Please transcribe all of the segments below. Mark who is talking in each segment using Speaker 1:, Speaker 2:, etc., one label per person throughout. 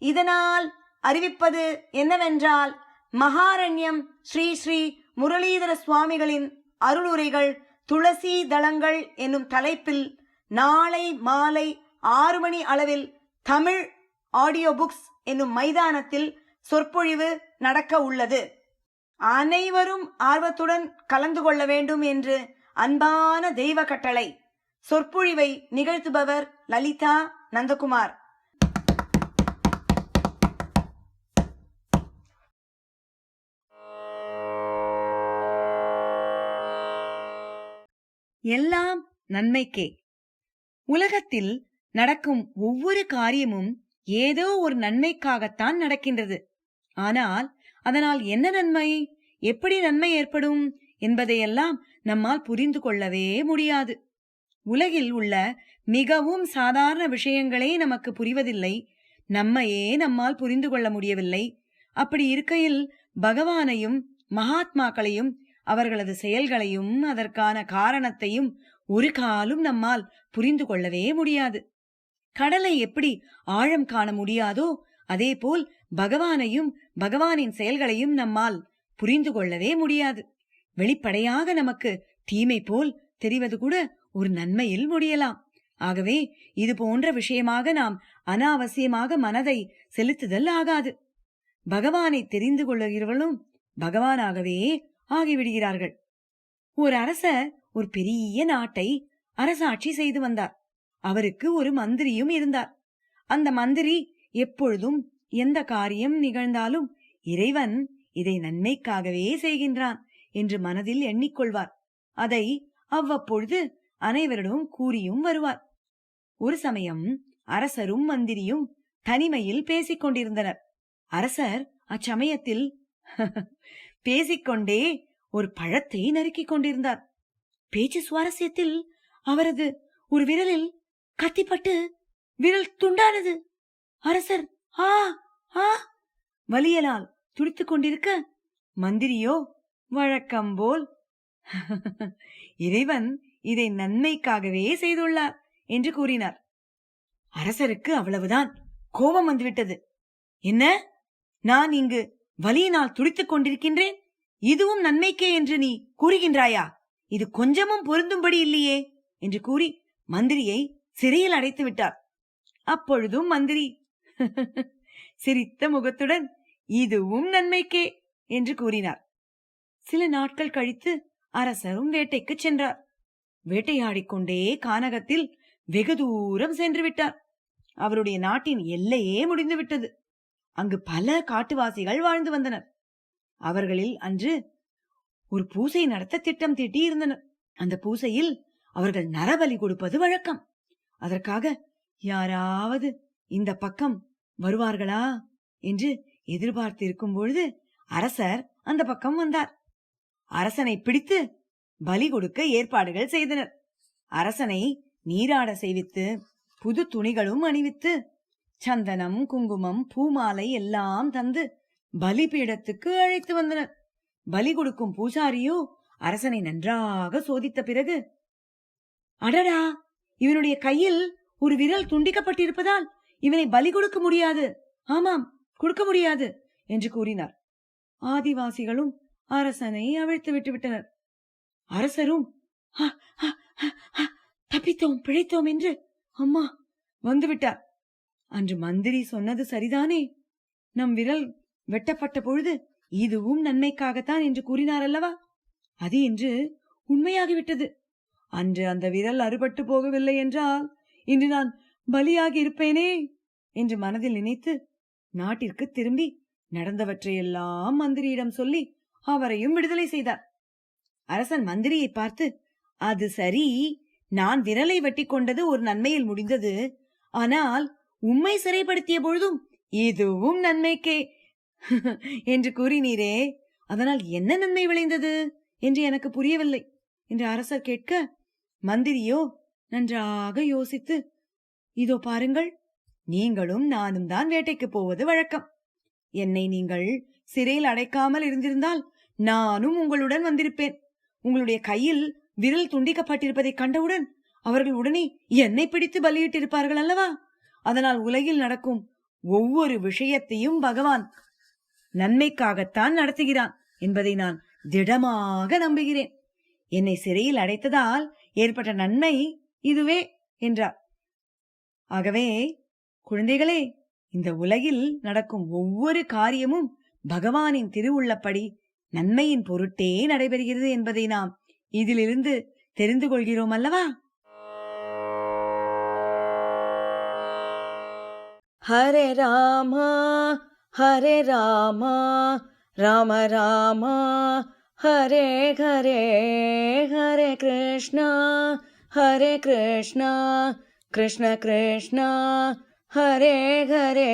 Speaker 1: இதனால் அறிவிப்பது என்னவென்றால், மகாரண்யம் ஸ்ரீ ஸ்ரீ முரளீதர சுவாமிகளின் அருளுரைகள் துளசி தளங்கள் என்னும் தலைப்பில் நாளை மாலை 6 மணி அளவில் தமிழ் ஆடியோ புக்ஸ் என்னும் மைதானத்தில் சொற்பொழிவு நடக்க உள்ளது. அனைவரும் ஆர்வத்துடன் கலந்து கொள்ள வேண்டும் என்று அன்பான தெய்வ கட்டளை. சொற்பொழிவை நிகழ்த்துபவர் லலிதா நந்தகுமார்.
Speaker 2: எல்லாம் நன்மைக்கே. உலகத்தில் நடக்கும் ஒவ்வொரு காரியமும் ஏதோ ஒரு நன்மைக்காகத்தான் நடக்கின்றது. ஆனால் அதனால் என்ன நன்மை, எப்படி நன்மை ஏற்படும் என்பதையெல்லாம் நம்மால் புரிந்து கொள்ளவே முடியாது. உலகில் உள்ள மிகவும் சாதாரண விஷயங்களே நமக்கு புரிவதில்லை, நம்மையே நம்மால் புரிந்து கொள்ள முடியவில்லை. அப்படி இருக்கையில் பகவானையும் மகாத்மாக்களையும் அவர்களது செயல்களையும் அதற்கான காரணத்தையும் ஒரு காலும் நம்மால் புரிந்து கொள்ளவே முடியாது. கடலை எப்படி ஆழம் காண முடியாதோ அதேபோல் பகவானையும் பகவானின் செயல்களையும் நம்மால் புரிந்து கொள்ளவே முடியாது. வெளிப்படையாக நமக்கு தீமை போல் தெரிவது கூட ஒரு நன்மையில் முடியலாம். ஆகவே இது போன்ற விஷயமாக நாம் அனாவசியமாக மனதை செலுத்துதல் ஆகாது. பகவானை தெரிந்து கொள்ளுகிறவர்களும் பகவானாகவே ஆகிவிடுகிறார்கள். ஒரு அரசர் ஒரு பெரிய நாட்டை அரசாட்சி செய்து வந்தார். அவருக்கு ஒரு மந்திரியும் இருந்தார். அந்த மந்திரி எப்பொழுதும் எந்த காரியம் நிகழ்ந்தாலும் இறைவன் இதை நன்மைக்காகவே செய்கின்றான் என்று மனதில் எண்ணிக்கொள்வார். அதை அவ்வப்பொழுது அனைவரிடம் கூறியும் வருவார். ஒரு சமயம் அரசரும் மந்திரியும் தனிமையில் பேசிக் கொண்டிருந்தனர். அரசர் அச்சமயத்தில் பேசிக்கொண்டே ஒரு பழத்தை நறுக்கிக் கொண்டிருந்தார். பேச்சு சுவாரஸ்யத்தில் அவரது ஒரு விரலில் கத்திப்பட்டு விரல் துண்டானது. அரசர் ஆ ஆ வலியலால் துடித்துக் கொண்டிருக்க, மந்திரியோ வழக்கம் போல் இறைவன் இதை நன்மைக்காகவே செய்துள்ளார் என்று கூறினார். அரசருக்கு அவ்வளவுதான் கோபம் வந்துவிட்டது. என்ன, நான் இங்கு வலியினால் துடித்துக் கொண்டிருக்கின்றேன், இதுவும் நன்மைக்கே என்று நீ கூறுகின்றாயா? இது கொஞ்சமும் பொருந்தும்படி இல்லையே என்று கூறி மந்திரியை சிறையில் அடைத்து விட்டார். அப்பொழுதும் மந்திரி சிரித்த முகத்துடன் இதுவும் நன்மைக்கே என்று கூறினார். சில நாட்கள் கழித்து அரசரும் வேட்டைக்கு சென்றார். வேட்டையாடிக்கொண்டே கானகத்தில் வெகு தூரம் சென்று விட்டார். அவருடைய நாட்டின் எல்லையே முடிந்துவிட்டது. அங்கு பல காட்டுவாசிகள் வாழ்ந்து வந்தனர். அவர்களில் அன்று ஒரு பூசை நடத்த திட்டம் தீட்டி இருந்தனர். அந்த பூசையில் அவர்கள் நரபலி கொடுப்பது வழக்கம். அதற்காக யாராவது இந்த பக்கம் வருவார்களா என்று எதிர்பார்த்திருக்கும் பொழுது அரசர் அந்த பக்கம் வந்தார். அரசனை பிடித்து பலி கொடுக்க ஏற்பாடுகள் செய்தனர். அரசனை நீராட செய்வித்து புது துணிகளும் அணிவித்து சந்தனம் குங்குமம் பூமாலை எல்லாம் தந்து பலிபீடத்துக்கு அழைத்து வந்தனர். பலி கொடுக்கும் பூசாரியோ அரசனை நன்றாக சோதித்த பிறகு, அடடா, இவனுடைய கையில் ஒரு விரல் துண்டிக்கப்பட்டிருப்பதால் இவனை பலி கொடுக்க முடியாது, ஆமாம் கொடுக்க முடியாது என்று கூறினார். ஆதிவாசிகளும் அரசனை அவிழ்த்து விட்டு விட்டனர். அரசரும் தப்பித்தோம் பிழைத்தோம் என்று அம்மா வந்துவிட்டார். அன்று மந்திரி சொன்னது சரிதானே, நம் விரல் வெட்டப்பட்ட பொழுது இதுவும் நன்மைக்காகத்தான் என்று கூறினார் அல்லவா, அது இன்று உண்மையாகிவிட்டது. அன்று அந்த விரல் அறுபட்டு போகவில்லை என்றால் இன்று நான் பலியாகி இருப்பேனே என்று மனதில் நினைத்து நாட்டிற்கு திரும்பி நடந்தவற்றையெல்லாம் மந்திரியிடம் சொல்லி அவரையும் விடுதலை செய்தார். அரசன் மந்திரியை பார்த்து, அது சரி, நான் விரலை வெட்டி கொண்டது ஒரு நன்மையில் முடிந்தது, ஆனால் உம்மை சிறைப்படுத்திய பொழுதும் இதுவும் நன்மைக்கே என்று கூறினீரே, அதனால் என்ன நன்மை விளைந்தது என்று எனக்கு புரியவில்லை என்று அரசர் கேட்க, மந்திரியோ நன்றாக யோசித்து, இதோ பாருங்கள், நீங்களும் நானும் தான் வேட்டைக்கு போவது வழக்கம். என்னை நீங்கள் சிறையில் அடைக்காமல் இருந்திருந்தால் நானும் உங்களுடன் வந்திருப்பேன். உங்களுடைய கையில் விரல் துண்டிக்கப்பட்டிருப்பதை கண்டவுடன் அவர்கள் உடனே என்னை பிடித்து பலியிட்டிருப்பார்கள் அல்லவா. அதனால் உலகில் நடக்கும் ஒவ்வொரு விஷயத்தையும் பகவான் நன்மைக்காகத்தான் நடத்துகிறான் என்பதை நான் திடமாக நம்புகிறேன். என்னை சிறையில் அடைத்ததால் ஏற்பட்ட நன்மை இதுவே என்றார். ஆகவே குழந்தைகளே, இந்த உலகில் நடக்கும் ஒவ்வொரு காரியமும் பகவானின் திருவுள்ளப்படி நன்மையின் பொருட்டே நடைபெறுகிறது என்பதை நாம் இதிலிருந்து தெரிந்து கொள்கிறோம் அல்லவா?
Speaker 1: ஹரே ராமா ஹரே ராமா ராம ராமா ஹரே ஹரே, ஹரே கிருஷ்ணா கிருஷ்ண கிருஷ்ணா ஹரே ஹரே,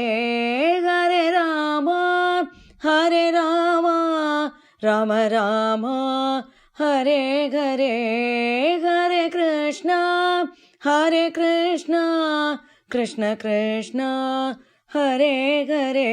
Speaker 1: ஹரே ராமா ராம ராமா ஹரே ஹரே, ஹரே கிருஷ்ணா கிருஷ்ண கிருஷ்ணா ஹரே ஹரே.